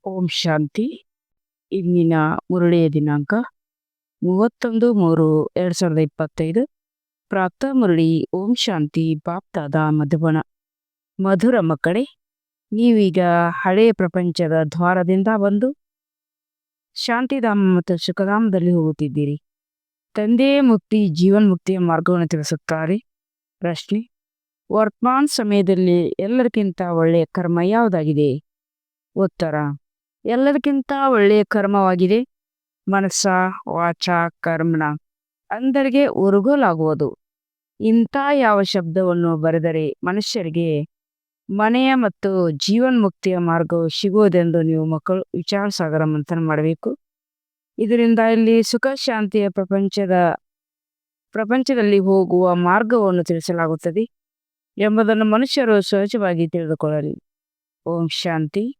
ಓಂ ಶಾಂತಿ. ಇಂದಿನ ಮುರಳಿಯ ದಿನಾಂಕ 31/3/2025. ಪ್ರಾತಃ ಮುರಳಿ. ಓಂ ಶಾಂತಿ. ಬಾಪ್ತಾದ ಮಧುಬನ. ಮಧುರ ಮಕ್ಕಳೇ, ನೀವೀಗ ಹಳೆಯ ಪ್ರಪಂಚದ ದ್ವಾರದಿಂದ ಬಂದು ಶಾಂತಿಧಾಮ ಮತ್ತು ಸುಖಧಾಮದಲ್ಲಿ ಹೋಗುತ್ತಿದ್ದೀರಿ. ತಂದೆಯೇ ಮುಕ್ತಿ ಜೀವನ್ಮುಕ್ತಿಯ ಮಾರ್ಗವನ್ನು ತಿಳಿಸುತ್ತಾರೆ. ಪ್ರಶ್ನೆ: ವರ್ತಮಾನ ಸಮಯದಲ್ಲಿ ಎಲ್ಲರಿಗಿಂತ ಒಳ್ಳೆಯ ಕರ್ಮ ಯಾವುದಾಗಿದೆ? ಉತ್ತರ: ಎಲ್ಲರಿಗಿಂತ ಒಳ್ಳೆಯ ಕರ್ಮವಾಗಿದೆ ಮನಸ್ಸ ವಾಚ ಕರ್ಮಣ ಅಂದರಿಗೆ ಉರುಗೋಲಾಗುವುದು. ಇಂಥ ಯಾವ ಶಬ್ದವನ್ನು ಬರೆದರೆ ಮನುಷ್ಯರಿಗೆ ಮನೆಯ ಮತ್ತು ಜೀವನ್ಮುಕ್ತಿಯ ಮಾರ್ಗವು ಸಿಗುವುದೆಂದು ನೀವು ಮಕ್ಕಳು ವಿಚಾರ ಸಾಗರ ಮಂಥನ ಮಾಡಬೇಕು. ಇದರಿಂದ ಇಲ್ಲಿ ಸುಖ ಶಾಂತಿಯ ಪ್ರಪಂಚದಲ್ಲಿ ಹೋಗುವ ಮಾರ್ಗವನ್ನು ತಿಳಿಸಲಾಗುತ್ತದೆ ಎಂಬುದನ್ನು ಮನುಷ್ಯರು ಸಹಜವಾಗಿ ತಿಳಿದುಕೊಳ್ಳಲಿ. ಓಂ ಶಾಂತಿ.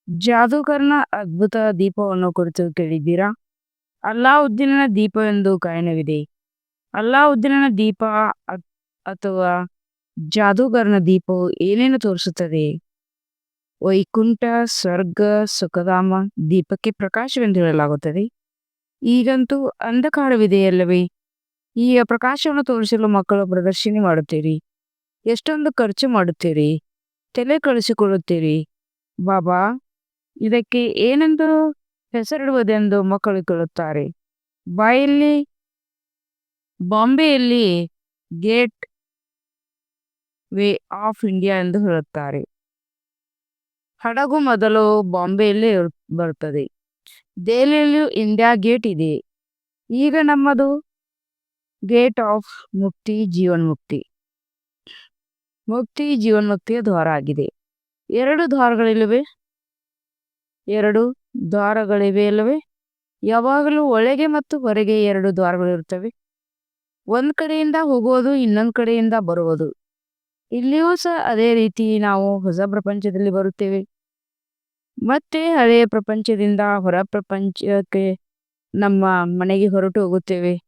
ಜಾದೂಗರನ ಅದ್ಭುತ ದೀಪವನ್ನು ಕುರಿತು ಕೇಳಿದ್ದೀರಾ? ಅಲ್ಲಾವುದ್ದೀನನ ದೀಪವೆಂದು ಗಾಯನವಿದೆ. ಅಲ್ಲಾವುದ್ದೀನನ ದೀಪ ಅಥವಾ ಜಾದೂಗರನ ದೀಪವು ಏನೇನು ತೋರಿಸುತ್ತದೆ? ವೈಕುಂಠ, ಸ್ವರ್ಗ, ಸುಖಧಾಮ. ದೀಪಕ್ಕೆ ಪ್ರಕಾಶವೆಂದು ಹೇಳಲಾಗುತ್ತದೆ. ಈಗಂತೂ ಅಂಧಕಾರವಿದೆಯಲ್ಲವೇ? ಈ ಪ್ರಕಾಶವನ್ನು ತೋರಿಸಲು ಮಕ್ಕಳು ಪ್ರದರ್ಶನ ಮಾಡುತ್ತೀರಿ. ಎಷ್ಟೊಂದು ಖರ್ಚು ಮಾಡುತ್ತೀರಿ, ತಲೆ ಕಳಿಸಿಕೊಳ್ಳುತ್ತೀರಿ. ಬಾಬಾ, ಇದಕ್ಕೆ ಏನೆಂದು ಹೆಸರಿಡುವುದೆಂದು ಮಕ್ಕಳು ಕೇಳುತ್ತಾರೆ. ಬಾಂಬೆಯಲ್ಲಿ ಗೇಟ್ ವೇ ಆಫ್ ಇಂಡಿಯಾ ಎಂದು ಹೇಳುತ್ತಾರೆ. ಹಡಗು ಮೊದಲು ಬಾಂಬೆಯಲ್ಲಿ ಬರುತ್ತದೆ. ದೆಹಲಿಯಲ್ಲಿಯೂ ಇಂಡಿಯಾ ಗೇಟ್ ಇದೆ. ಈಗ ನಮ್ಮದು ಗೇಟ್ ಆಫ್ ಮುಕ್ತಿ ಜೀವನ್ಮುಕ್ತಿ. ಮುಕ್ತಿ ಜೀವನ್ಮುಕ್ತಿಯ ದ್ವಾರ ಆಗಿದೆ. ಎರಡು ದ್ವಾರಗಳಿವೆ ಅಲ್ಲವೇ? ಯಾವಾಗಲೂ ಒಳಗೆ ಮತ್ತು ಹೊರಗೆ ಎರಡು ದ್ವಾರಗಳಿರುತ್ತವೆ. ಒಂದು ಕಡೆಯಿಂದ ಹೋಗುವುದು, ಇನ್ನೊಂದು ಕಡೆಯಿಂದ ಬರುವುದು. ಇಲ್ಲಿಯೂ ಸಹ ಅದೇ ರೀತಿ ನಾವು ಹೊಸ ಪ್ರಪಂಚದಲ್ಲಿ ಬರುತ್ತೇವೆ, ಮತ್ತೆ ಹಳೆಯ ಪ್ರಪಂಚದಿಂದ ಹೊರ ಪ್ರಪಂಚಕ್ಕೆ ನಮ್ಮ ಮನೆಗೆ ಹೊರಟು ಹೋಗುತ್ತೇವೆ.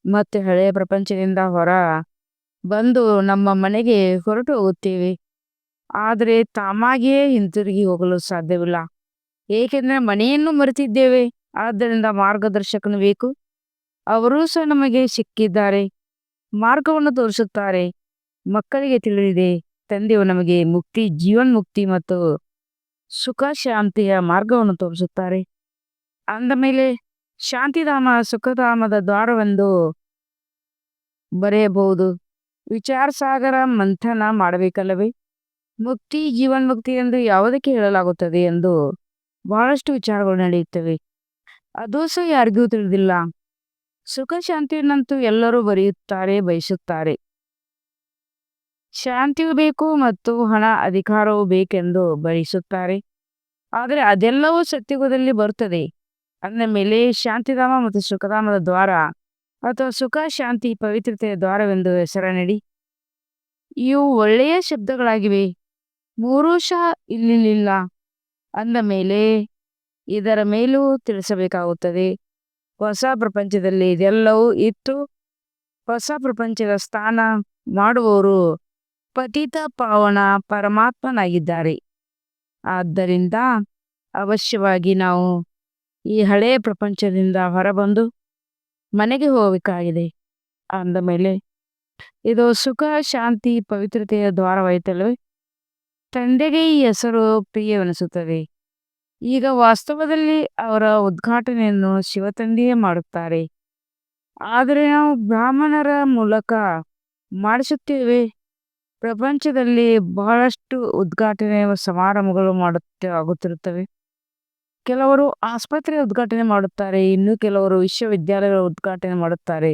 ಮತ್ತೆ ಹಳೆಯ ಪ್ರಪಂಚದಿಂದ ಹೊರ ಬಂದು ನಮ್ಮ ಮನೆಗೆ ಹೊರಟು ಹೋಗುತ್ತೇವೆ. ಆದರೆ ತಾಮಾಗಿಯೇ ಹಿಂತಿರುಗಿ ಹೋಗಲು ಸಾಧ್ಯವಿಲ್ಲ, ಏಕೆಂದರೆ ಮನೆಯನ್ನು ಮರೆತಿದ್ದೇವೆ. ಆದ್ದರಿಂದ ಮಾರ್ಗದರ್ಶಕನು ಬೇಕು. ಅವರೂ ಸಹ ನಮಗೆ ಸಿಕ್ಕಿದ್ದಾರೆ, ಮಾರ್ಗವನ್ನು ತೋರಿಸುತ್ತಾರೆ. ಮಕ್ಕಳಿಗೆ ತಿಳಿದಿದೆ, ತಂದೆಯು ನಮಗೆ ಮುಕ್ತಿ ಜೀವನ್ಮುಕ್ತಿ ಮತ್ತು ಸುಖ ಶಾಂತಿಯ ಮಾರ್ಗವನ್ನು ತೋರಿಸುತ್ತಾರೆ. ಅಂದ ಮೇಲೆ ಶಾಂತಿಧಾಮ ಸುಖಧಾಮದ ದ್ವಾರವೆಂದು ಬರೆಯಬಹುದು. ವಿಚಾರ ಸಾಗರ ಮಂಥನ ಮಾಡಬೇಕಲ್ಲವೇ? ಮುಕ್ತಿ ಜೀವನ್ಮುಕ್ತಿ ಎಂದು ಯಾವುದಕ್ಕೆ ಹೇಳಲಾಗುತ್ತದೆ ಎಂದು ಬಹಳಷ್ಟು ವಿಚಾರಗಳು ನಡೆಯುತ್ತವೆ. ಅದು ಸಹ ಯಾರಿಗೂ ತಿಳಿದಿಲ್ಲ. ಸುಖ ಶಾಂತಿಯನ್ನಂತೂ ಎಲ್ಲರೂ ಬರೆಯುತ್ತಾರೆ, ಬಯಸುತ್ತಾರೆ. ಶಾಂತಿಯೂ ಬೇಕು ಮತ್ತು ಹಣ ಅಧಿಕಾರವೂ ಬೇಕೆಂದು ಬಯಸುತ್ತಾರೆ. ಆದರೆ ಅದೆಲ್ಲವೂ ಸತ್ಯುಗದಲ್ಲಿ ಬರುತ್ತದೆ. ಅಂದ ಮೇಲೆ ಶಾಂತಿಧಾಮ ಮತ್ತು ಸುಖಧಾಮದ ದ್ವಾರ ಅಥವಾ ಸುಖ ಶಾಂತಿ ಪವಿತ್ರತೆಯ ದ್ವಾರವೆಂದು ಹೆಸರ ನೀಡಿ. ಇವು ಒಳ್ಳೆಯ ಶಬ್ದಗಳಾಗಿವೆ. ಮೂರೂ ಸಹ ಇಲ್ಲಿಲ್ಲ. ಅಂದ ಮೇಲೆ ಇದರ ಮೇಲೂ ತಿಳಿಸಬೇಕಾಗುತ್ತದೆ. ಹೊಸ ಪ್ರಪಂಚದಲ್ಲಿ ಇದೆಲ್ಲವೂ ಇತ್ತು. ಹೊಸ ಪ್ರಪಂಚದ ಸ್ಥಾನ ಮಾಡುವವರು ಪತಿತ ಪಾವನ ಪರಮಾತ್ಮನಾಗಿದ್ದಾರೆ. ಆದ್ದರಿಂದ ಅವಶ್ಯವಾಗಿ ನಾವು ಈ ಹಳೆಯ ಪ್ರಪಂಚದಿಂದ ಹೊರಬಂದು ಮನೆಗೆ ಹೋಗಬೇಕಾಗಿದೆ. ಅಂದ ಮೇಲೆ ಇದು ಸುಖ ಶಾಂತಿ ಪವಿತ್ರತೆಯ ದ್ವಾರವಾಯಿತಲ್ಲವೇ? ತಂದೆಗೆ ಈ ಹೆಸರು ಪ್ರಿಯವೆನಿಸುತ್ತದೆ. ಈಗ ವಾಸ್ತವದಲ್ಲಿ ಅವರ ಉದ್ಘಾಟನೆಯನ್ನು ಶಿವತಂದೆಯೇ ಮಾಡುತ್ತಾರೆ. ಆದರೆ ನಾವು ಬ್ರಾಹ್ಮಣರ ಮೂಲಕ ಮಾಡಿಸುತ್ತೇವೆ. ಪ್ರಪಂಚದಲ್ಲಿ ಬಹಳಷ್ಟು ಉದ್ಘಾಟನೆ ಸಮಾರಂಭಗಳು ಆಗುತ್ತಿರುತ್ತವೆ. ಕೆಲವರು ಆಸ್ಪತ್ರೆ ಉದ್ಘಾಟನೆ ಮಾಡುತ್ತಾರೆ, ಇನ್ನು ಕೆಲವರು ವಿಶ್ವವಿದ್ಯಾಲಯಗಳ ಉದ್ಘಾಟನೆ ಮಾಡುತ್ತಾರೆ.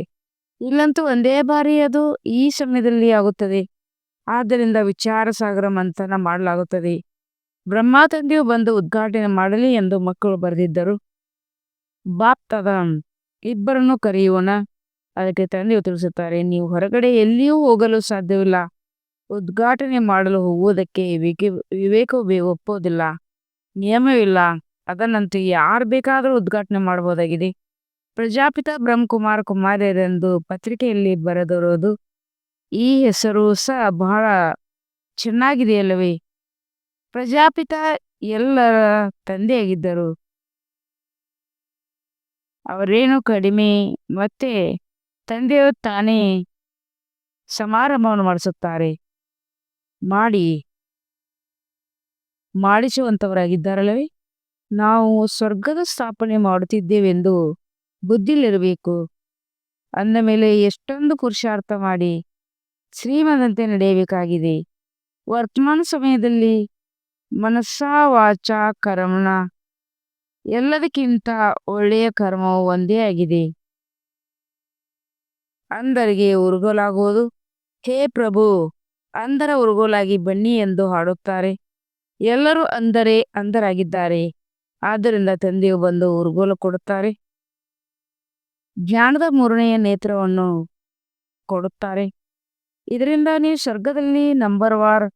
ಇಲ್ಲಂತೂ ಒಂದೇ ಬಾರಿ ಅದು ಈ ಸಮಯದಲ್ಲಿ ಆಗುತ್ತದೆ. ಆದ್ದರಿಂದ ವಿಚಾರ ಸಾಗರ ಮಂಥನ ಮಾಡಲಾಗುತ್ತದೆ. ಬ್ರಹ್ಮ ತಂದೆಯು ಬಂದು ಉದ್ಘಾಟನೆ ಮಾಡಲಿ ಎಂದು ಮಕ್ಕಳು ಬರೆದಿದ್ದರು. ಬಾಪ್ತಾದ ಇಬ್ಬರನ್ನು ಕರೆಯೋಣ. ಅದಕ್ಕೆ ತಂದೆಯು ತಿಳಿಸುತ್ತಾರೆ, ನೀವು ಹೊರಗಡೆ ಎಲ್ಲಿಯೂ ಹೋಗಲು ಸಾಧ್ಯವಿಲ್ಲ. ಉದ್ಘಾಟನೆ ಮಾಡಲು ಹೋಗುವುದಕ್ಕೆ ವಿವೇಕವು ಒಪ್ಪೋದಿಲ್ಲ, ನಿಯಮವಿಲ್ಲ. ಅದನ್ನಂತೂ ಯಾರು ಬೇಕಾದರೂ ಉದ್ಘಾಟನೆ ಮಾಡಬಹುದಾಗಿದೆ. ಪ್ರಜಾಪಿತ ಬ್ರಹ್ಮಕುಮಾರ ಕುಮಾರಿಯರೆಂದು ಪತ್ರಿಕೆಯಲ್ಲಿ ಬರೆದಿರೋದು. ಈ ಹೆಸರು ಸಹ ಬಹಳ ಚೆನ್ನಾಗಿದೆಯಲ್ಲವೇ? ಪ್ರಜಾಪಿತ ಎಲ್ಲರ ತಂದೆಯಾಗಿದ್ದರು. ಅವರೇನು ಕಡಿಮೆ. ಮತ್ತೆ ತಂದೆಯು ತಾನೇ ಸಮಾರಂಭವನ್ನು ಮಾಡಿಸುತ್ತಾರೆ. ಮಾಡಿ ಮಾಡಿಸುವಂತವರಾಗಿದ್ದಾರಲ್ಲವೇ. ನಾವು ಸ್ವರ್ಗದ ಸ್ಥಾಪನೆ ಮಾಡುತ್ತಿದ್ದೇವೆಂದು ಬುದ್ಧಿಲಿರಬೇಕು. ಅಂದ ಮೇಲೆ ಎಷ್ಟೊಂದು ಪುರುಷಾರ್ಥ ಮಾಡಿ ಶ್ರೀಮಂತಂತೆ ನಡೆಯಬೇಕಾಗಿದೆ. ವರ್ತಮಾನ ಸಮಯದಲ್ಲಿ ಮನಸ್ಸ ವಾಚ ಕರ್ಮಣ ಎಲ್ಲದಕ್ಕಿಂತ ಒಳ್ಳೆಯ ಕರ್ಮವು ಒಂದೇ ಆಗಿದೆ. ಅಂಧರಿಗೆ ಉರುಗೋಲಾಗುವುದು. ಹೇ ಪ್ರಭು, ಅಂಧರ ಉರುಗೋಲಾಗಿ ಬನ್ನಿ ಎಂದು ಹಾಡುತ್ತಾರೆ. ಎಲ್ಲರೂ ಅಂಧರಾಗಿದ್ದಾರೆ. ಆದ್ದರಿಂದ ತಂದೆಯು ಬಂದು ಉರುಗೋಲು ಕೊಡುತ್ತಾರೆ. ಜ್ಞಾನದ ಮೂರನೆಯ ನೇತ್ರವನ್ನು ಕೊಡುತ್ತಾರೆ. ಇದರಿಂದ ನೀವು ಸ್ವರ್ಗದಲ್ಲಿ ನಂಬರ್ ವಾರ್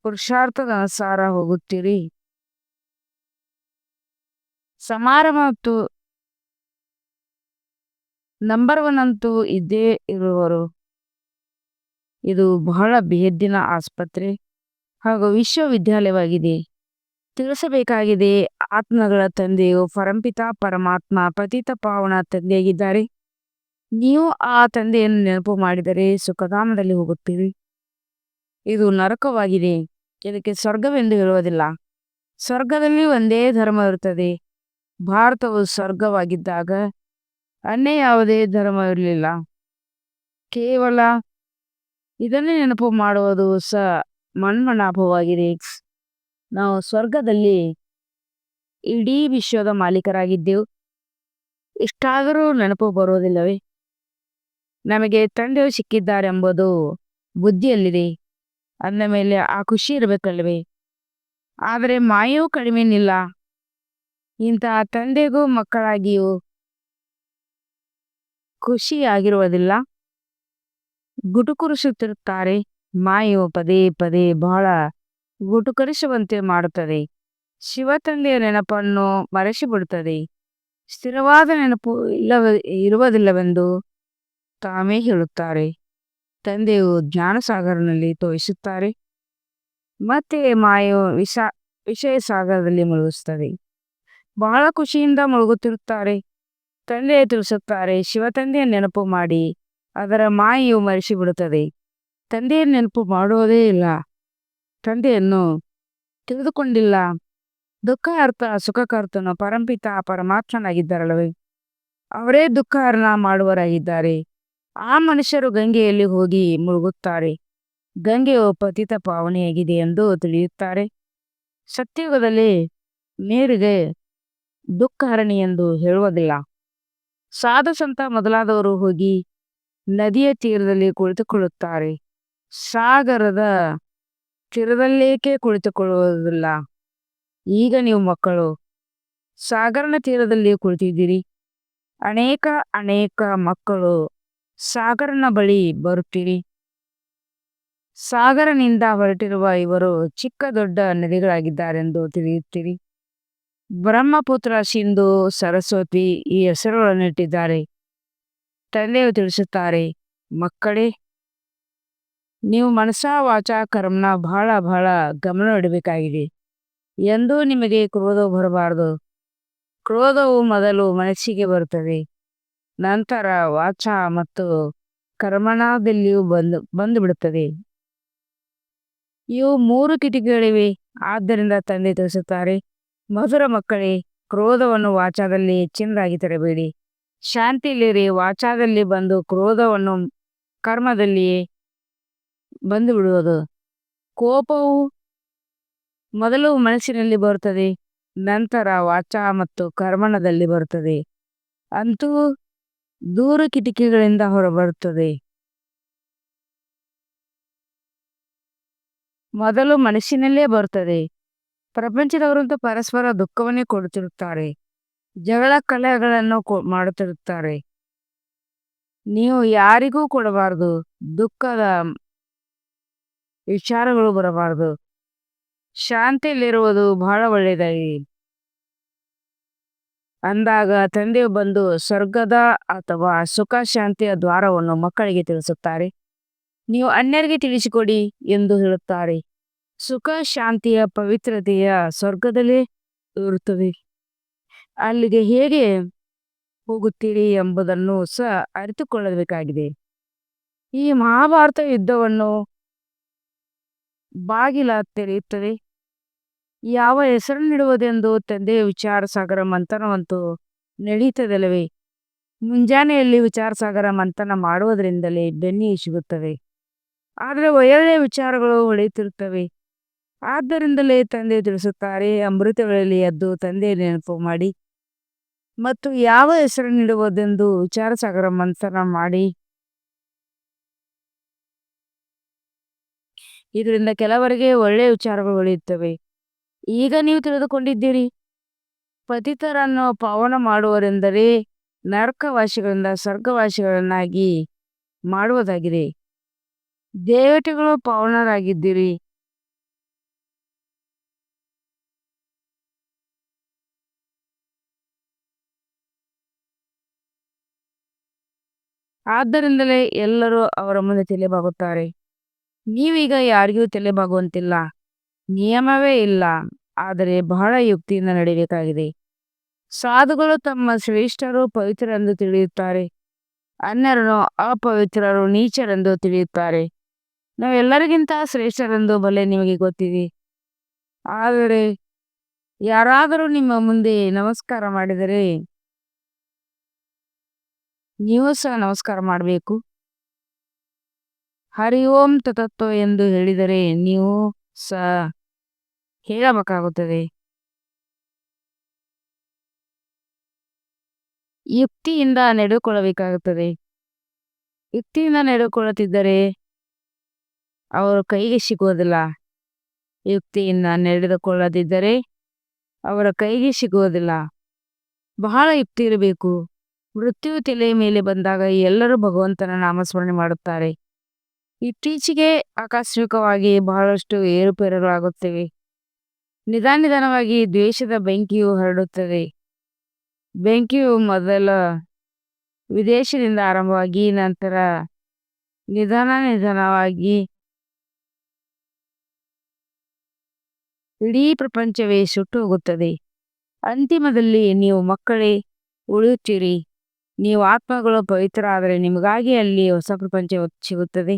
ಪುರುಷಾರ್ಥದ ಅನುಸಾರ ಹೋಗುತ್ತೀರಿ. ಸಮಾರಂಭ ಮತ್ತು ನಂಬರ್ 1 ಅಂತೂ ಇದ್ದೇ ಇರುವರು. ಇದು ಬಹಳ ಬೇಹದ್ದಿನ ಆಸ್ಪತ್ರೆ ಹಾಗೂ ವಿಶ್ವವಿದ್ಯಾಲಯವಾಗಿದೆ. ತಿಳಿಸಬೇಕಾಗಿದೆ, ಆತ್ಮಗಳ ತಂದೆಯು ಪರಂಪಿತ ಪರಮಾತ್ಮ ಪತಿತ ಪಾವನ ತಂದೆಯಾಗಿದ್ದಾರೆ. ನೀವು ಆ ತಂದೆಯನ್ನು ನೆನಪು ಮಾಡಿದರೆ ಸುಖಧಾಮದಲ್ಲಿ ಹೋಗುತ್ತೀರಿ. ಇದು ನರಕವಾಗಿದೆ. ಇದಕ್ಕೆ ಸ್ವರ್ಗವೆಂದು ಹೇಳುವುದಿಲ್ಲ. ಸ್ವರ್ಗದಲ್ಲಿ ಒಂದೇ ಧರ್ಮ ಇರುತ್ತದೆ. ಭಾರತವು ಸ್ವರ್ಗವಾಗಿದ್ದಾಗ ಅನ್ಯ ಯಾವುದೇ ಧರ್ಮ ಇರಲಿಲ್ಲ. ಕೇವಲ ಇದನ್ನೇ ನೆನಪು ಮಾಡುವುದು ಮನ್ಮನಾಭವಾಗಿದೆ. ನಾವು ಸ್ವರ್ಗದಲ್ಲಿ ಇಡೀ ವಿಶ್ವದ ಮಾಲೀಕರಾಗಿದ್ದೆವು. ಇಷ್ಟಾದರೂ ನೆನಪು ಬರುವುದಿಲ್ಲವೇ. ನಮಗೆ ತಂದೆಯು ಸಿಕ್ಕಿದ್ದಾರೆಂಬುದು ಬುದ್ಧಿಯಲ್ಲಿದೆ. ಅಂದ ಮೇಲೆ ಆ ಖುಷಿ ಇರಬೇಕಲ್ವೇ. ಆದರೆ ಮಾಯೆಯೂ ಕಡಿಮೆನಿಲ್ಲ. ಇಂತಹ ತಂದೆಗೂ ಮಕ್ಕಳಾಗಿಯೂ ಖುಷಿಯಾಗಿರುವುದಿಲ್ಲ. ಗುಟುಕುರಿಸುತ್ತಿರುತ್ತಾರೆ. ಮಾಯೆಯು ಪದೇ ಪದೇ ಬಹಳ ಗುಟುಕರಿಸುವಂತೆ ಮಾಡುತ್ತದೆ. ಶಿವ ತಂದೆಯ ನೆನಪನ್ನು ಮರೆಸಿಬಿಡುತ್ತದೆ. ಸ್ಥಿರವಾದ ನೆನಪು ಇರುವುದಿಲ್ಲವೆಂದು ತಾವೇ ಹೇಳುತ್ತಾರೆ. ತಂದೆಯು ಜ್ಞಾನಸಾಗರನಲ್ಲಿ ತೋರಿಸುತ್ತಾರೆ. ಮತ್ತೆ ಮಾಯೆಯು ವಿಷಯ ಸಾಗರದಲ್ಲಿ ಮುಳುಗಿಸುತ್ತದೆ. ಬಹಳ ಖುಷಿಯಿಂದ ಮುಳುಗುತ್ತಿರುತ್ತಾರೆ. ತಂದೆಯು ತಿಳಿಸುತ್ತಾರೆ, ಶಿವತಂದೆಯ ನೆನಪು ಮಾಡಿ. ಅದರ ಮಾಯೆಯು ಮರೆಸಿಬಿಡುತ್ತದೆ. ತಂದೆಯ ನೆನಪು ಮಾಡುವುದೇ ಇಲ್ಲ. ತಂದೆಯನ್ನು ತಿಳಿದುಕೊಂಡಿಲ್ಲ. ದುಃಖಾರ್ಥ ಸುಖಕರ್ತನು ಪರಂಪಿತ ಪರಮಾತ್ಮನಾಗಿದ್ದಾರಲ್ಲವೇ. ಅವರೇ ದುಃಖಹರಣ ಮಾಡುವವರಾಗಿದ್ದಾರೆ. ಆ ಮನುಷ್ಯರು ಗಂಗೆಯಲ್ಲಿ ಹೋಗಿ ಮುಳುಗುತ್ತಾರೆ. ಗಂಗೆಯು ಪತಿತ ಪಾವನೆಯಾಗಿದೆ ಎಂದು ತಿಳಿಯುತ್ತಾರೆ. ಸತ್ಯಯುಗದಲ್ಲಿ ನೀರಿಗೆ ದುಃಖಹರಣಿ ಎಂದು ಹೇಳುವುದಿಲ್ಲ. ಸಾಧು ಸಂತ ಮೊದಲಾದವರು ಹೋಗಿ ನದಿಯ ತೀರದಲ್ಲಿ ಕುಳಿತುಕೊಳ್ಳುತ್ತಾರೆ. ಸಾಗರದ ತೀರದಲ್ಲೇಕೆ ಕುಳಿತುಕೊಳ್ಳುವುದಿಲ್ಲ. ಈಗ ನೀವು ಮಕ್ಕಳು ಸಾಗರನ ತೀರದಲ್ಲಿ ಕುಳಿತಿದ್ದೀರಿ. ಅನೇಕ ಮಕ್ಕಳು ಸಾಗರನ ಬಳಿ ಬರುತ್ತೀರಿ. ಸಾಗರನಿಂದ ಹೊರಟಿರುವ ಇವರು ಚಿಕ್ಕ ದೊಡ್ಡ ನದಿಗಳಾಗಿದ್ದಾರೆಂದು ತಿಳಿಯುತ್ತೀರಿ. ಬ್ರಹ್ಮಪುತ್ರ, ಸಿಂಧು, ಸರಸ್ವತಿ ಈ ಹೆಸರುಗಳನ್ನು ಇಟ್ಟಿದ್ದಾರೆ. ತಂದೆಯು ತಿಳಿಸುತ್ತಾರೆ, ಮಕ್ಕಳೇ, ನೀವು ಮನಸ ವಾಚ ಕರ್ಮನ ಬಹಳ ಬಹಳ ಗಮನ ಇಡಬೇಕಾಗಿದೆ. ಎಂದೂ ನಿಮಗೆ ಕ್ರೋಧವು ಬರಬಾರದು. ಕ್ರೋಧವು ಮೊದಲು ಮನಸ್ಸಿಗೆ ಬರುತ್ತದೆ, ನಂತರ ವಾಚ ಮತ್ತು ಕರ್ಮಣದಲ್ಲಿಯೂ ಬಂದು ಬಿಡುತ್ತದೆ. ಇವು 3 ಕಿಟಕಿಗಳಿವೆ. ಆದ್ದರಿಂದ ತಂದೆ ತಿಳಿಸುತ್ತಾರೆ, ಮಧುರ ಮಕ್ಕಳೇ, ಕ್ರೋಧವನ್ನು ವಾಚಾದಲ್ಲಿ ಹೆಚ್ಚಿನದಾಗಿ ತರಬೇಡಿ. ಶಾಂತಿಯಲ್ಲಿರಿ. ವಾಚಾದಲ್ಲಿ ಬಂದು ಕ್ರೋಧವನ್ನು ಕರ್ಮದಲ್ಲಿಯೇ ಬಂದು ಬಿಡುವುದು. ಕೋಪವು ಮೊದಲು ಮನಸ್ಸಿನಲ್ಲಿ ಬರುತ್ತದೆ, ನಂತರ ವಾಚ ಮತ್ತು ಕರ್ಮಣದಲ್ಲಿ ಬರುತ್ತದೆ. ಅಂತೂ ದೂರ ಕಿಟಕಿಗಳಿಂದ ಹೊರಬರುತ್ತದೆ. ಮೊದಲು ಮನಸ್ಸಿನಲ್ಲೇ ಬರುತ್ತದೆ. ಪ್ರಪಂಚದವರಂತೂ ಪರಸ್ಪರ ದುಃಖವನ್ನೇ ಕೊಡುತ್ತಿರುತ್ತಾರೆ. ಜಗಳ ಕಲಹಗಳನ್ನು ಮಾಡುತ್ತಿರುತ್ತಾರೆ. ನೀವು ಯಾರಿಗೂ ಕೊಡಬಾರದು. ದುಃಖದ ವಿಚಾರಗಳು ಬರಬಾರದು. ಶಾಂತಿಯಲ್ಲಿರುವುದು ಬಹಳ ಒಳ್ಳೆಯದಾಗಿದೆ. ಅಂದಾಗ ತಂದೆಯು ಬಂದು ಸ್ವರ್ಗದ ಅಥವಾ ಸುಖ ಶಾಂತಿಯ ದ್ವಾರವನ್ನು ಮಕ್ಕಳಿಗೆ ತಿಳಿಸುತ್ತಾರೆ. ನೀವು ಅನ್ಯರಿಗೆ ತಿಳಿಸಿಕೊಡಿ ಎಂದು ಹೇಳುತ್ತಾರೆ. ಸುಖ ಶಾಂತಿಯ ಪವಿತ್ರತೆಯ ಸ್ವರ್ಗದಲ್ಲೇ ಇರುತ್ತವೆ. ಅಲ್ಲಿಗೆ ಹೇಗೆ ಹೋಗುತ್ತೀರಿ ಎಂಬುದನ್ನು ಸಹ ಅರಿತುಕೊಳ್ಳಬೇಕಾಗಿದೆ. ಈ ಮಹಾಭಾರತ ಯುದ್ಧವನ್ನು ಬಾಗಿಲ ತೆರೆಯುತ್ತದೆ. ಯಾವ ಹೆಸರನ್ನಿಡುವುದೆಂದು ತಂದೆಯ ವಿಚಾರ ಸಾಗರ ಮಂಥನವಂತೂ ನಡೀತದಲ್ಲವೇ. ಮುಂಜಾನೆಯಲ್ಲಿ ವಿಚಾರ ಸಾಗರ ಮಂಥನ ಮಾಡುವುದರಿಂದಲೇ ಬೆನ್ನಿ ಸಿಗುತ್ತವೆ. ಆದರೆ ಒಳ್ಳೆಯ ವಿಚಾರಗಳು ಹೊಳೆಯುತ್ತಿರುತ್ತವೆ. ಆದ್ದರಿಂದಲೇ ತಂದೆ ತಿಳಿಸುತ್ತಾರೆ, ಅಮೃತಗಳಲ್ಲಿ ಎದ್ದು ತಂದೆಯ ನೆನಪು ಮಾಡಿ ಮತ್ತು ಯಾವ ಹೆಸರನ್ನಿಡುವುದೆಂದು ವಿಚಾರ ಸಾಗರ ಮಂಥನ ಮಾಡಿ. ಇದರಿಂದ ಕೆಲವರಿಗೆ ಒಳ್ಳೆಯ ವಿಚಾರಗಳು ಹೊಳೆಯುತ್ತವೆ. ಈಗ ನೀವು ತಿಳಿದುಕೊಂಡಿದ್ದೀರಿ, ಪತಿತರನ್ನು ಪಾವನ ಮಾಡುವರೆಂದರೆ ನರಕವಾಸಿಗಳಿಂದ ಸ್ವರ್ಗವಾಸಿಗಳನ್ನಾಗಿ ಮಾಡುವುದಾಗಿದೆ. ದೇವತೆಗಳು ಪಾವನರಾಗಿದ್ದೀರಿ. ಆದ್ದರಿಂದಲೇ ಎಲ್ಲರೂ ಅವರ ಮುಂದೆ ತಲೆಬಾಗುತ್ತಾರೆ. ನೀವೀಗ ಯಾರಿಗೂ ತಲೆಬಾಗುವಂತಿಲ್ಲ. ನಿಯಮವೇ ಇಲ್ಲ, ಆದರೆ ಬಹಳ ಯುಕ್ತಿಯಿಂದ ನಡೆಯಬೇಕಾಗಿದೆ. ಸಾಧುಗಳು ತಮ್ಮ ಶ್ರೇಷ್ಠರು ಪವಿತ್ರರೆಂದು ತಿಳಿಯುತ್ತಾರೆ, ಅನ್ಯರನ್ನು ಅಪವಿತ್ರರು ನೀಚರೆಂದು ತಿಳಿಯುತ್ತಾರೆ. ನಾವೆಲ್ಲರಿಗಿಂತ ಶ್ರೇಷ್ಠರೆಂದು ಬಲೆ ನಿಮಗೆ ಗೊತ್ತಿದೆ. ಆದರೆ ಯಾರಾದರೂ ನಿಮ್ಮ ಮುಂದೆ ನಮಸ್ಕಾರ ಮಾಡಿದರೆ ನೀವು ಸಹ ನಮಸ್ಕಾರ ಮಾಡಬೇಕು. ಹರಿ ಓಂ ತತತ್ವ ಎಂದು ಹೇಳಿದರೆ ನೀವು ಸಹ ಹೇಳಬೇಕಾಗುತ್ತದೆ. ಯುಕ್ತಿಯಿಂದ ನಡೆದುಕೊಳ್ಳಬೇಕಾಗುತ್ತದೆ. ಯುಕ್ತಿಯಿಂದ ನಡೆದುಕೊಳ್ಳುತ್ತಿದ್ದರೆ ಅವರು ಕೈಗೆ ಸಿಗುವುದಿಲ್ಲ. ಯುಕ್ತಿಯಿಂದ ನಡೆದುಕೊಳ್ಳದಿದ್ದರೆ ಅವರ ಕೈಗೆ ಸಿಗುವುದಿಲ್ಲ. ಬಹಳ ಯುಕ್ತಿ ಇರಬೇಕು. ಮೃತ್ಯು ತಲೆಯ ಮೇಲೆ ಬಂದಾಗ ಎಲ್ಲರೂ ಭಗವಂತನ ನಾಮಸ್ಮರಣೆ ಮಾಡುತ್ತಾರೆ. ಇತ್ತೀಚೆಗೆ ಆಕಸ್ಮಿಕವಾಗಿ ಬಹಳಷ್ಟು ಏರುಪೇರುಗಳಾಗುತ್ತವೆ. ನಿಧಾನವಾಗಿ ದ್ವೇಷದ ಬೆಂಕಿಯು ಹರಡುತ್ತದೆ. ಬೆಂಕಿಯು ಮೊದಲ ವಿದೇಶದಿಂದ ಆರಂಭವಾಗಿ ನಂತರ ನಿಧಾನವಾಗಿ ಇಡೀ ಪ್ರಪಂಚವೇ ಸುಟ್ಟು ಹೋಗುತ್ತದೆ. ಅಂತಿಮದಲ್ಲಿ ನೀವು ಮಕ್ಕಳೇ ಉಳಿಯುತ್ತೀರಿ. ನೀವು ಆತ್ಮಗಳು ಪವಿತ್ರ ಆದರೆ ನಿಮಗಾಗಿ ಅಲ್ಲಿ ಹೊಸ ಪ್ರಪಂಚ ಸಿಗುತ್ತದೆ.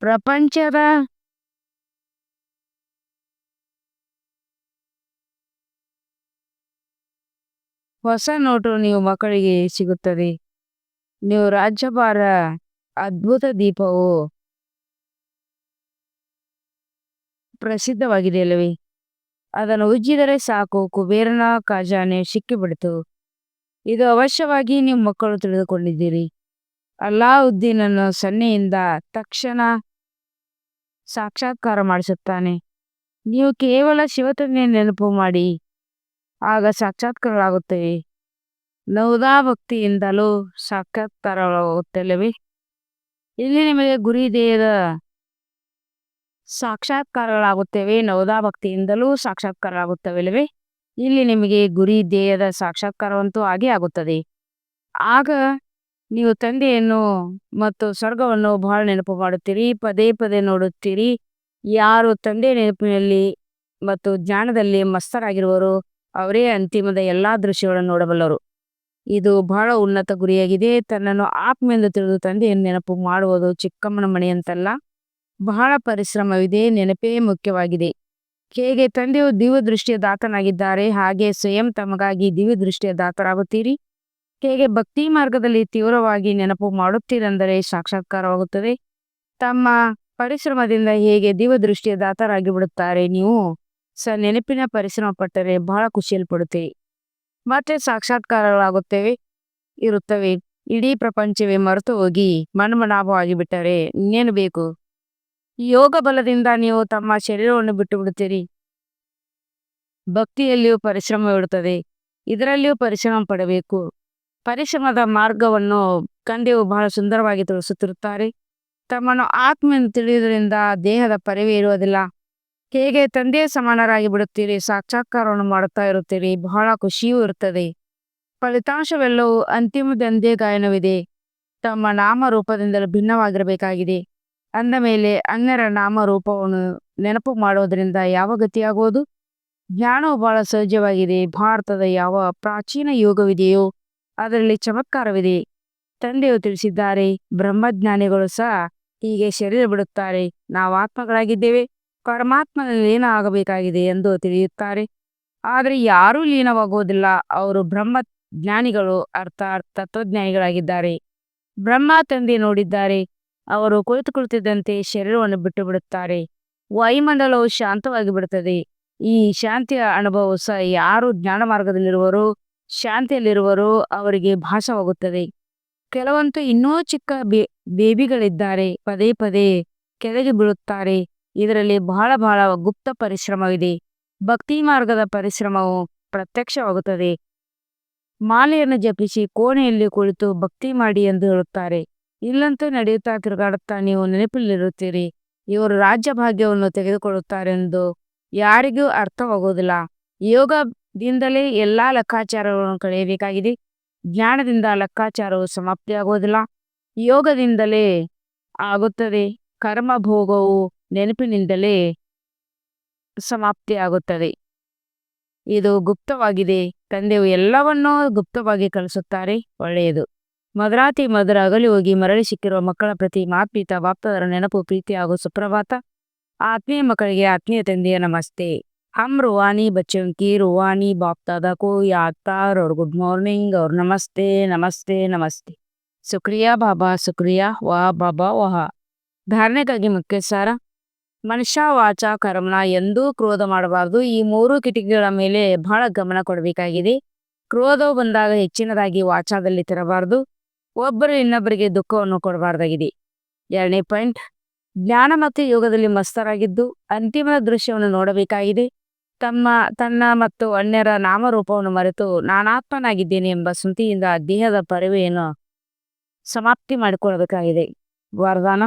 ಪ್ರಪಂಚದ ಹೊಸ ನೋಟು ನೀವು ಮಕ್ಕಳಿಗೆ ಸಿಗುತ್ತದೆ. ನೀವು ರಾಜ್ಯಭಾರ ಅದ್ಭುತ ದೀಪವು ಪ್ರಸಿದ್ಧವಾಗಿದೆ ಅಲ್ಲವೇ. ಅದನ್ನು ಉಜ್ಜಿದರೆ ಸಾಕು, ಕುಬೇರನ ಖಜಾನೆ ಸಿಕ್ಕಿಬಿಡಿತು. ಇದು ಅವಶ್ಯವಾಗಿ ನೀವು ಮಕ್ಕಳು ತಿಳಿದುಕೊಂಡಿದ್ದೀರಿ. ಅಲ್ಲಾವುದ್ದೀನನ್ನು ಸನ್ನೆಯಿಂದ ತಕ್ಷಣ ಸಾಕ್ಷಾತ್ಕಾರ ಮಾಡಿಸುತ್ತಾನೆ. ನೀವು ಕೇವಲ ಶಿವತನ್ನೇ ನೆನಪು ಮಾಡಿ, ಆಗ ಸಾಕ್ಷಾತ್ಕಾರಗಳಾಗುತ್ತವೆ. ನವದಾ ಭಕ್ತಿಯಿಂದಲೂ ಸಾಕ್ಷಾತ್ಕಾರವಾಗುತ್ತಲ್ಲವೇ. ಇಲ್ಲಿ ನಿಮಗೆ ಗುರಿ ಧ್ಯೇಯದ ಸಾಕ್ಷಾತ್ಕಾರಗಳಾಗುತ್ತವೆ. ನವದಾ ಭಕ್ತಿಯಿಂದಲೂ ಸಾಕ್ಷಾತ್ಕಾರಗಳಾಗುತ್ತವಲ್ಲವೇ. ಇಲ್ಲಿ ನಿಮಗೆ ಗುರಿ ಧ್ಯೇಯದ ಸಾಕ್ಷಾತ್ಕಾರವಂತೂ ಆಗೇ ಆಗುತ್ತದೆ. ಆಗ ನೀವು ತಂದೆಯನ್ನು ಮತ್ತು ಸ್ವರ್ಗವನ್ನು ಬಹಳ ನೆನಪು ಮಾಡುತ್ತೀರಿ. ಪದೇ ಪದೇ ನೋಡುತ್ತೀರಿ. ಯಾರು ತಂದೆಯ ನೆನಪಿನಲ್ಲಿ ಮತ್ತು ಜ್ಞಾನದಲ್ಲಿ ಮಸ್ತರಾಗಿರುವರೋ ಅವರೇ ಅಂತಿಮದ ಎಲ್ಲ ದೃಶ್ಯಗಳನ್ನು ನೋಡಬಲ್ಲರು. ಇದು ಬಹಳ ಉನ್ನತ ಗುರಿಯಾಗಿದೆ. ತನ್ನನ್ನು ಆತ್ಮೆಂದು ತಿಳಿದು ತಂದೆಯನ್ನು ನೆನಪು ಮಾಡುವುದು ಚಿಕ್ಕಮ್ಮನ ಮನೆಯಂತಲ್ಲ. ಬಹಳ ಪರಿಶ್ರಮವಿದೆ. ನೆನಪೇ ಮುಖ್ಯವಾಗಿದೆ. ಹೇಗೆ ತಂದೆಯು ದಿವ್ಯ ದೃಷ್ಟಿಯ ದಾತನಾಗಿದ್ದಾರೆ, ಹಾಗೆ ಸ್ವಯಂ ತಮಗಾಗಿ ದಿವ್ಯ ದೃಷ್ಟಿಯ ದಾತರಾಗುತ್ತೀರಿ. ಹೇಗೆ ಭಕ್ತಿ ಮಾರ್ಗದಲ್ಲಿ ತೀವ್ರವಾಗಿ ನೆನಪು ಮಾಡುತ್ತೀರೆಂದರೆ ಸಾಕ್ಷಾತ್ಕಾರವಾಗುತ್ತದೆ. ತಮ್ಮ ಪರಿಶ್ರಮದಿಂದ ಹೇಗೆ ದಿವ್ಯ ದೃಷ್ಟಿಯ ದಾತರಾಗಿ ಬಿಡುತ್ತಾರೆ. ನೀವು ಸಹ ನೆನಪಿನ ಪರಿಶ್ರಮ ಪಟ್ಟರೆ ಬಹಳ ಖುಷಿಯಲ್ಪಡುತ್ತೀರಿ. ಮತ್ತೆ ಸಾಕ್ಷಾತ್ಕಾರಗಳಾಗುತ್ತವೆ ಇರುತ್ತವೆ. ಇಡೀ ಪ್ರಪಂಚವೇ ಮರೆತು ಹೋಗಿ ಮನ್ಮನಾಭವಾಗಿ ಬಿಟ್ಟರೆ ಇನ್ನೇನು ಬೇಕು. ಯೋಗ ಬಲದಿಂದ ನೀವು ತಮ್ಮ ಶರೀರವನ್ನು ಬಿಟ್ಟು ಬಿಡುತ್ತೀರಿ. ಭಕ್ತಿಯಲ್ಲಿಯೂ ಪರಿಶ್ರಮವಿರುತ್ತದೆ. ಇದರಲ್ಲಿಯೂ ಪರಿಶ್ರಮ ಪಡಬೇಕು. ಪರಿಶ್ರಮದ ಮಾರ್ಗವನ್ನು ತಂದೆಯು ಬಹಳ ಸುಂದರವಾಗಿ ತಿಳಿಸುತ್ತಿರುತ್ತಾರೆ. ತಮ್ಮನ್ನು ಆತ್ಮೆಯನ್ನು ತಿಳಿಯುವುದರಿಂದ ದೇಹದ ಪರಿವೇ ಇರುವುದಿಲ್ಲ. ಹೇಗೆ ತಂದೆಯ ಸಮಾನರಾಗಿ ಬಿಡುತ್ತೀರಿ, ಸಾಕ್ಷಾತ್ಕಾರವನ್ನು ಮಾಡುತ್ತಾ ಇರುತ್ತೀರಿ. ಬಹಳ ಖುಷಿಯೂ ಇರುತ್ತದೆ. ಫಲಿತಾಂಶವೆಲ್ಲವೂ ಅಂತಿಮದೊಂದೇ ಗಾಯನವಿದೆ. ತಮ್ಮ ನಾಮರೂಪದಿಂದಲೂ ಭಿನ್ನವಾಗಿರಬೇಕಾಗಿದೆ. ಅಂದ ಮೇಲೆ ಅನ್ಯರ ನಾಮರೂಪವನ್ನು ನೆನಪು ಮಾಡೋದ್ರಿಂದ ಯಾವ ಗತಿಯಾಗುವುದು? ಜ್ಞಾನವು ಬಹಳ ಸಹಜವಾಗಿದೆ. ಭಾರತದ ಯಾವ ಪ್ರಾಚೀನ ಯೋಗವಿದೆಯೋ ಅದರಲ್ಲಿ ಚಮತ್ಕಾರವಿದೆ. ತಂದೆಯು ತಿಳಿಸಿದ್ದಾರೆ, ಬ್ರಹ್ಮಜ್ಞಾನಿಗಳು ಸಹ ಹೀಗೆ ಶರೀರ ಬಿಡುತ್ತಾರೆ. ನಾವು ಆತ್ಮಗಳಾಗಿದ್ದೇವೆ, ಪರಮಾತ್ಮನಲ್ಲಿ ಲೀನ ಆಗಬೇಕಾಗಿದೆ ಎಂದು ತಿಳಿಯುತ್ತಾರೆ. ಆದರೆ ಯಾರೂ ಲೀನವಾಗುವುದಿಲ್ಲ. ಅವರು ಬ್ರಹ್ಮ ಜ್ಞಾನಿಗಳು, ಅರ್ಥಾತ್ ತತ್ವಜ್ಞಾನಿಗಳಾಗಿದ್ದಾರೆ. ಬ್ರಹ್ಮ ತಂದೆ ನೋಡಿದ್ದಾರೆ. ಅವರು ಕುಳಿತುದಂತೆ ಶರೀರವನ್ನು ಬಿಟ್ಟು ಬಿಡುತ್ತಾರೆ. ವಾಯುಮಂಡಲವು ಶಾಂತವಾಗಿ ಬಿಡುತ್ತದೆ. ಈ ಶಾಂತಿಯ ಅನುಭವ ಸಹ ಯಾರು ಜ್ಞಾನ ಮಾರ್ಗದಲ್ಲಿರುವರೋ, ಶಾಂತಿಯಲ್ಲಿರುವರೋ ಅವರಿಗೆ ಭಾಸವಾಗುತ್ತದೆ. ಕೆಲವಂತೂ ಇನ್ನೂ ಚಿಕ್ಕ ಬೇಬಿಗಳಿದ್ದಾರೆ, ಪದೇ ಪದೇ ಕೆಳಗೆ ಬೀಳುತ್ತಾರೆ. ಇದರಲ್ಲಿ ಬಹಳ ಬಹಳ ಗುಪ್ತ ಪರಿಶ್ರಮವಿದೆ. ಭಕ್ತಿ ಮಾರ್ಗದ ಪರಿಶ್ರಮವು ಪ್ರತ್ಯಕ್ಷವಾಗುತ್ತದೆ. ಮಾಲೆಯನ್ನು ಜಪಿಸಿ ಕೋಣೆಯಲ್ಲಿ ಕುಳಿತು ಭಕ್ತಿ ಮಾಡಿ ಎಂದು ಹೇಳುತ್ತಾರೆ. ಇಲ್ಲಂತೂ ನಡೆಯುತ್ತಾ ತಿರುಗಾಡುತ್ತಾ ನೀವು ನೆನಪಿನಲ್ಲಿರುತ್ತೀರಿ. ಇವರು ರಾಜ್ಯ ಭಾಗ್ಯವನ್ನು ತೆಗೆದುಕೊಳ್ಳುತ್ತಾರೆಂದು ಯಾರಿಗೂ ಅರ್ಥವಾಗುವುದಿಲ್ಲ. ಯೋಗದಿಂದಲೇ ಎಲ್ಲಾ ಲೆಕ್ಕಾಚಾರಗಳನ್ನು ಕಳೆಯಬೇಕಾಗಿದೆ. ಜ್ಞಾನದಿಂದ ಲೆಕ್ಕಾಚಾರವು ಸಮಾಪ್ತಿಯಾಗುವುದಿಲ್ಲ. ಯೋಗದಿಂದಲೇ ಆಗುತ್ತದೆ. ಕರ್ಮ ಭೋಗವು ನೆನಪಿನಿಂದಲೇ ಸಮಾಪ್ತಿಯಾಗುತ್ತದೆ. ಇದು ಗುಪ್ತವಾಗಿದೆ. ತಂದೆಯು ಎಲ್ಲವನ್ನೂ ಗುಪ್ತವಾಗಿ ಕಲಿಸುತ್ತಾರೆ. ಒಳ್ಳೆಯದು. ಮಧುರಾತಿ ಮಧುರ ಅಗಲಿ ಹೋಗಿ ಮರಳಿ ಸಿಕ್ಕಿರುವ ಮಕ್ಕಳ ಪ್ರತಿ ಮಾತ್ಪೀತ ಬಾಪ್ತಾದರ ನೆನಪು, ಪ್ರೀತಿ ಹಾಗೂ ಸುಪ್ರಭಾತ. ಆತ್ಮೀಯ ಮಕ್ಕಳಿಗೆ ಆತ್ಮೀಯ ತಂದೆಯ ನಮಸ್ತೆ. हम रूहानी बच्चों की रूहानी बाप दादा को याद कर और गुड मॉर्निंग और नमस्ते नमस्ते नमस्ते. शुक्रिया बाबा, शुक्रिया. वाह बाबा वाह. ಧಾರಣೆಗಾಗಿ ಮುಖ್ಯ ಸಾರ. ಮನುಷ್ಯ ವಾಚ ಕರ್ಮನ ಎಂದೂ ಕ್ರೋಧ ಮಾಡಬಾರದು. ಈ ಮೂರು ಕಿಟಕಿಗಳ ಮೇಲೆ ಬಹಳ ಗಮನ ಕೊಡಬೇಕಾಗಿದೆ. ಕ್ರೋಧವು ಬಂದಾಗ ಹೆಚ್ಚಿನದಾಗಿ ವಾಚಾದಲ್ಲಿ ತಿರಬಾರದು. ಒಬ್ಬರು ಇನ್ನೊಬ್ಬರಿಗೆ ದುಃಖವನ್ನು ಕೊಡಬಾರ್ದಾಗಿದೆ. 2ನೇ ಪಾಯಿಂಟ್, ಜ್ಞಾನ ಮತ್ತು ಯೋಗದಲ್ಲಿ ಮಸ್ತರಾಗಿದ್ದು ಅಂತಿಮದ ದೃಶ್ಯವನ್ನು ನೋಡಬೇಕಾಗಿದೆ. ತನ್ನ ಮತ್ತು ಅನ್ಯರ ನಾಮರೂಪವನ್ನು ಮರೆತು ನಾನಾತ್ಮನಾಗಿದ್ದೇನೆ ಎಂಬ ಸ್ಮೃತಿಯಿಂದ ದೇಹದ ಪರಿವೆಯನ್ನು ಸಮಾಪ್ತಿ ಮಾಡಿಕೊಳ್ಳಬೇಕಾಗಿದೆ. ವರದಾನ: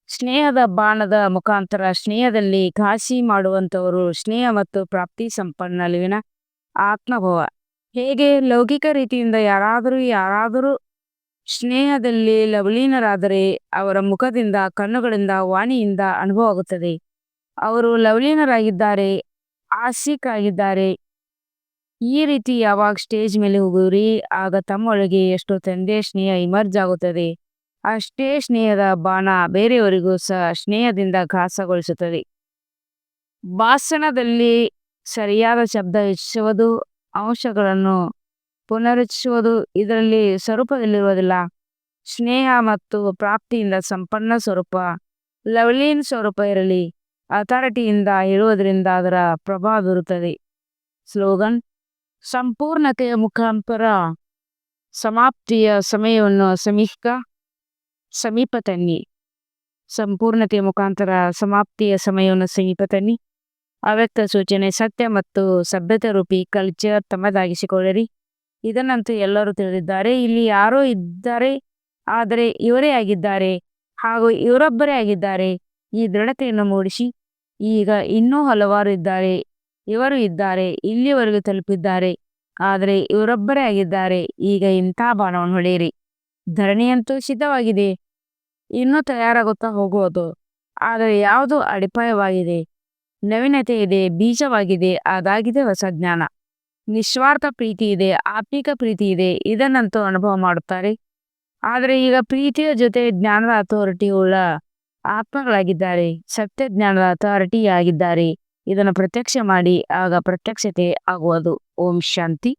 ಸ್ನೇಹದ ಬಾಣದ ಮುಖಾಂತರ ಸ್ನೇಹದಲ್ಲಿ ಘಾಸಿ ಮಾಡುವಂಥವರು ಸ್ನೇಹ ಮತ್ತು ಪ್ರಾಪ್ತಿ ಸಂಪನ್ನಲಿವಿನ ಆತ್ಮಭವ. ಹೇಗೆ ಲೌಕಿಕ ರೀತಿಯಿಂದ ಯಾರಾದರೂ ಸ್ನೇಹದಲ್ಲಿ ಲವಲೀನರಾದರೆ ಅವರ ಮುಖದಿಂದ, ಕಣ್ಣುಗಳಿಂದ, ವಾಣಿಯಿಂದ ಅನುಭವವಾಗುತ್ತದೆ. ಅವರು ಲವಲೀನರಾಗಿದ್ದಾರೆ, ಆಸಿಕಾಗಿದ್ದಾರೆ. ಈ ರೀತಿ ಯಾವಾಗ ಸ್ಟೇಜ್ ಮೇಲೆ ಹೋಗುವಿರಿ, ಆಗ ತಮ್ಮೊಳಗೆ ಎಷ್ಟು ತಂದೆ ಸ್ನೇಹ ಇಮರ್ಜ್ ಆಗುತ್ತದೆ. ಅಷ್ಟೇ ಸ್ನೇಹದ ಬಾಣ ಬೇರೆಯವರಿಗೂ ಸಹ ಸ್ನೇಹದಿಂದ ಘಾಸಗೊಳಿಸುತ್ತದೆ. ಭಾಷಣದಲ್ಲಿ ಸರಿಯಾದ ಶಬ್ದ ಹೆಚ್ಚಿಸುವುದು, ಅಂಶಗಳನ್ನು ಪುನರುಚ್ಚರಿಸುವುದು ಇದರಲ್ಲಿ ಸ್ವರೂಪದಲ್ಲಿರುವುದಿಲ್ಲ. ಸ್ನೇಹ ಮತ್ತು ಪ್ರಾಪ್ತಿಯಿಂದ ಸಂಪನ್ನ ಸ್ವರೂಪ, ಲವ್ಲೀನ್ ಸ್ವರೂಪ ಇರಲಿ. ಅಥಾರಿಟಿಯಿಂದ ಹೇಳುವುದರಿಂದ ಅದರ ಪ್ರಭಾವ ಬೀರುತ್ತದೆ. ಸ್ಲೋಗನ್: ಸಂಪೂರ್ಣತೆಯ ಮುಖಾಂತರ ಸಮಾಪ್ತಿಯ ಸಮಯವನ್ನು ಸಮೀಪ ತನ್ನಿ. ಸಂಪೂರ್ಣತೆಯ ಮುಖಾಂತರ ಸಮಾಪ್ತಿಯ ಸಮಯವನ್ನು ಸಮೀಪ ತನ್ನಿ. ಅವ್ಯಕ್ತ ಸೂಚನೆ: ಸತ್ಯ ಮತ್ತು ಸಭ್ಯತೆ ರೂಪಿ ಕಲ್ಚರ್ ತಮ್ಮದಾಗಿಸಿಕೊಳ್ಳಿರಿ. ಇದನ್ನಂತೂ ಎಲ್ಲರೂ ತಿಳಿದಿದ್ದಾರೆ. ಇಲ್ಲಿ ಯಾರೋ ಇದ್ದಾರೆ, ಆದರೆ ಇವರೇ ಆಗಿದ್ದಾರೆ ಹಾಗೂ ಇವರೊಬ್ಬರೇ ಆಗಿದ್ದಾರೆ. ಈ ದೃಢತೆಯನ್ನು ಮೂಡಿಸಿ. ಈಗ ಇನ್ನೂ ಹಲವಾರು ಇದ್ದಾರೆ, ಇವರು ಇದ್ದಾರೆ, ಇಲ್ಲಿವರೆಗೂ ತಲುಪಿದ್ದಾರೆ, ಆದರೆ ಇವರೊಬ್ಬರೇ ಆಗಿದ್ದಾರೆ. ಈಗ ಇಂಥ ಬಾಣವನ್ನು ಹೊಡೆಯಿರಿ. ಧರಣಿಯಂತೂ ಸಿದ್ಧವಾಗಿದೆ, ಇನ್ನೂ ತಯಾರಾಗುತ್ತಾ ಹೋಗುವುದು. ಆದರೆ ಯಾವುದು ಅಡಿಪಾಯವಾಗಿದೆ, ನವೀನತೆ ಇದೆ, ಬೀಜವಾಗಿದೆ. ಅದಾಗಿದೆ ಹೊಸ ಜ್ಞಾನ. ನಿಸ್ವಾರ್ಥ ಪ್ರೀತಿ ಇದೆ, ಆತ್ಮಿಕ ಪ್ರೀತಿ ಇದೆ. ಇದನ್ನಂತೂ ಅನುಭವ ಮಾಡುತ್ತಾರೆ. ಆದರೆ ಈಗ ಪ್ರೀತಿಯ ಜೊತೆ ಜ್ಞಾನದ ಅಥಾರಿಟಿ ಉಳ್ಳ ಆತ್ಮಗಳಾಗಿದ್ದಾರೆ, ಸತ್ಯ ಜ್ಞಾನದ ಅಥಾರಿಟಿ ಆಗಿದ್ದಾರೆ. ಇದನ್ನು ಪ್ರತ್ಯಕ್ಷ ಮಾಡಿ, ಆಗ ಪ್ರತ್ಯಕ್ಷತೆ ಆಗುವುದು. ಓಂ ಶಾಂತಿ.